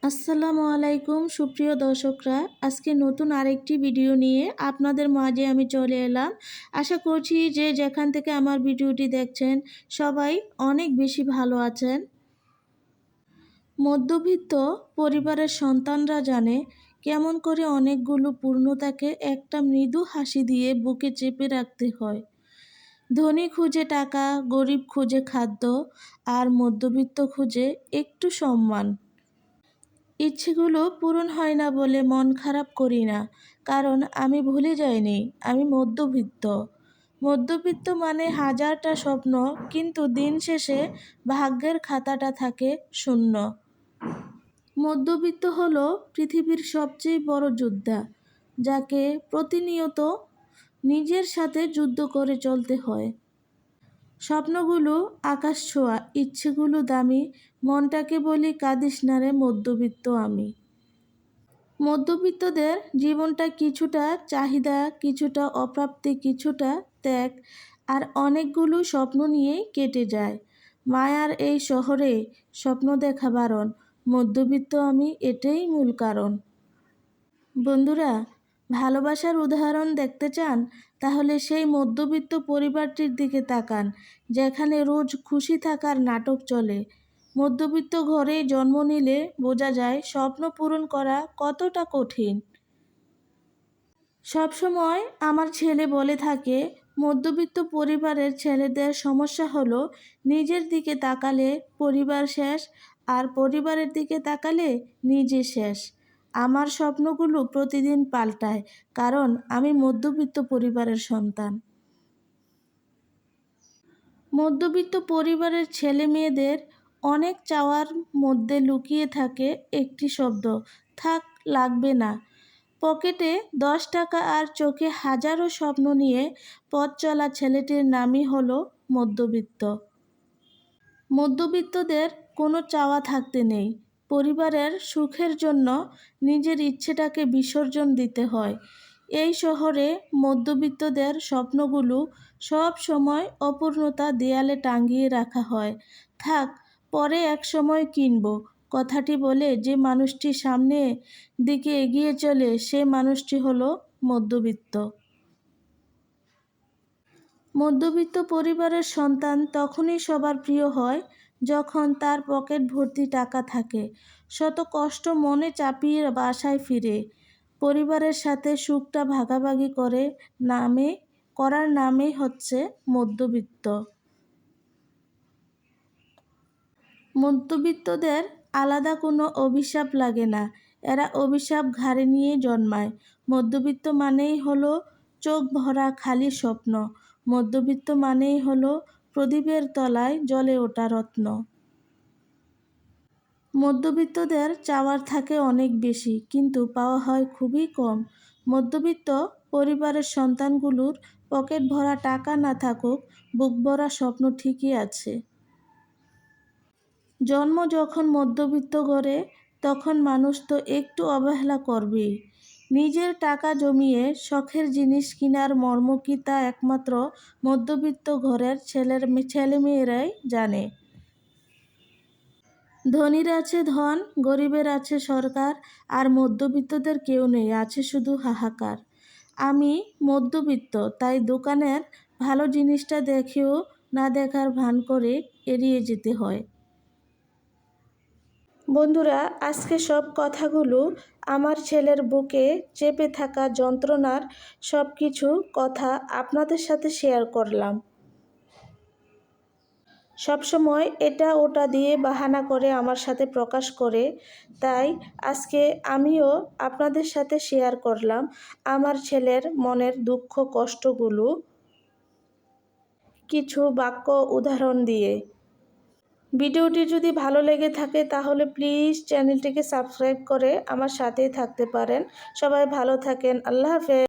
আসসালামু আলাইকুম সুপ্রিয় দর্শকরা, আজকে নতুন আরেকটি ভিডিও নিয়ে আপনাদের মাঝে আমি চলে এলাম। আশা করছি যে যেখান থেকে আমার ভিডিওটি দেখছেন সবাই অনেক বেশি ভালো আছেন। মধ্যবিত্ত পরিবারের সন্তানরা জানে কেমন করে অনেকগুলো পূর্ণতাকে একটা মৃদু হাসি দিয়ে বুকে চেপে রাখতে হয়। ধনী খুঁজে টাকা, গরিব খুঁজে খাদ্য, আর মধ্যবিত্ত খুঁজে একটু সম্মান। ইচ্ছেগুলো পূরণ হয় না বলে মন খারাপ করি না, কারণ আমি ভুলে যাইনি আমি মধ্যবিত্ত। মধ্যবিত্ত মানে হাজারটা স্বপ্ন, কিন্তু দিন শেষে ভাগ্যের খাতাটা থাকে শূন্য। মধ্যবিত্ত হলো পৃথিবীর সবচেয়ে বড় যোদ্ধা, যাকে প্রতিনিয়ত নিজের সাথে যুদ্ধ করে চলতে হয়। স্বপ্নগুলো আকাশ ছোঁয়া, ইচ্ছেগুলো দামি, মনটাকে বলি কাঁদিস না রে মধ্যবিত্ত আমি। মধ্যবিত্তদের জীবনটা কিছুটা চাহিদা, কিছুটা অপ্রাপ্তি, কিছুটা ত্যাগ, আর অনেকগুলো স্বপ্ন নিয়েই কেটে যায়। মায়ার এই শহরে স্বপ্ন দেখা বারণ, মধ্যবিত্ত আমি এটাই মূল কারণ। বন্ধুরা, ভালোবাসার উদাহরণ দেখতে চান? তাহলে সেই মধ্যবিত্ত পরিবারটির দিকে তাকান, যেখানে রোজ খুশি থাকার নাটক চলে। মধ্যবিত্ত ঘরে জন্ম নিলে বোঝা যায় স্বপ্ন পূরণ করা কতটা কঠিন। সবসময় আমার ছেলে বলে থাকে, মধ্যবিত্ত পরিবারের ছেলেদের সমস্যা হলো নিজের দিকে তাকালে পরিবার শেষ, আর পরিবারের দিকে তাকালে নিজে শেষ। আমার স্বপ্নগুলো প্রতিদিন পাল্টায়, কারণ আমি মধ্যবিত্ত পরিবারের সন্তান। মধ্যবিত্ত পরিবারের ছেলে মেয়েদের অনেক চাওয়ার মধ্যে লুকিয়ে থাকে একটি শব্দ, থাক, লাগবে না। পকেটে 10 টাকা আর চোখে হাজারো স্বপ্ন নিয়ে পথ চলা ছেলেটির নামই হলো মধ্যবিত্ত। মধ্যবিত্তদের কোনো চাওয়া থাকতে নেই, পরিবারের সুখের জন্য নিজের ইচ্ছেটাকে বিসর্জন দিতে হয়। এই শহরে মধ্যবিত্তদের স্বপ্নগুলো সব সময় অপূর্ণতা দেয়ালে টাঙিয়ে রাখা হয়। থাক, পরে এক সময় কিনব কথাটি বলে যে মানুষটি সামনে দিকে এগিয়ে চলে, সে মানুষটি হলো মধ্যবিত্ত। মধ্যবিত্ত পরিবারের সন্তান তখনই সবার প্রিয় হয় যখন তার পকেট ভর্তি টাকা থাকে, শত কষ্ট মনে চাপিয়ে বাসায় ফিরে পরিবারের সাথে সুখটা ভাগাভাগি করার নামই হচ্ছে মধ্যবিত্ত। মধ্যবিত্তদের আলাদা কোনো অভিশাপ লাগে না, এরা অভিশাপ ঘাড়ে নিয়ে জন্মায়। মধ্যবিত্ত মানেই হলো চোখ ভরা খালি স্বপ্ন, মধ্যবিত্ত মানেই হলো প্রদীপের তলায় জ্বলে ওঠা রত্ন। মধ্যবিত্তদের চাওয়ার থাকে অনেক বেশি, কিন্তু পাওয়া হয় খুবই কম। মধ্যবিত্ত পরিবারের সন্তানগুলোর পকেট ভরা টাকা না থাকুক, বুক ভরা স্বপ্ন ঠিকই আছে। জন্ম যখন মধ্যবিত্ত ঘরে, তখন মানুষ তো একটু অবহেলা করবেই। নিজের টাকা জমিয়ে শখের জিনিস কেনার মর্ম কি তা একমাত্র মধ্যবিত্ত ঘরের ছেলেমেয়েরাই জানে। ধনীর আছে ধন, গরিবের আছে সরকার, আর মধ্যবিত্তদের কেউ নেই, আছে শুধু হাহাকার। আমি মধ্যবিত্ত, তাই দোকানের ভালো জিনিসটা দেখেও না দেখার ভান করে এড়িয়ে যেতে হয়। বন্ধুরা, আজকে সব কথাগুলো আমার ছেলের বুকে চেপে থাকা যন্ত্রণার সব কিছু কথা আপনাদের সাথে শেয়ার করলাম। সবসময় এটা ওটা দিয়ে বাহানা করে আমার সাথে প্রকাশ করে, তাই আজকে আমিও আপনাদের সাথে শেয়ার করলাম আমার ছেলের মনের দুঃখ কষ্টগুলো কিছু বাক্য উদাহরণ দিয়ে। ভিডিওটি যদি ভালো লেগে থাকে তাহলে প্লিজ চ্যানেলটিকে সাবস্ক্রাইব করে আমার সাথেই থাকতে পারেন। সবাই ভালো থাকেন, আল্লাহ হাফেজ।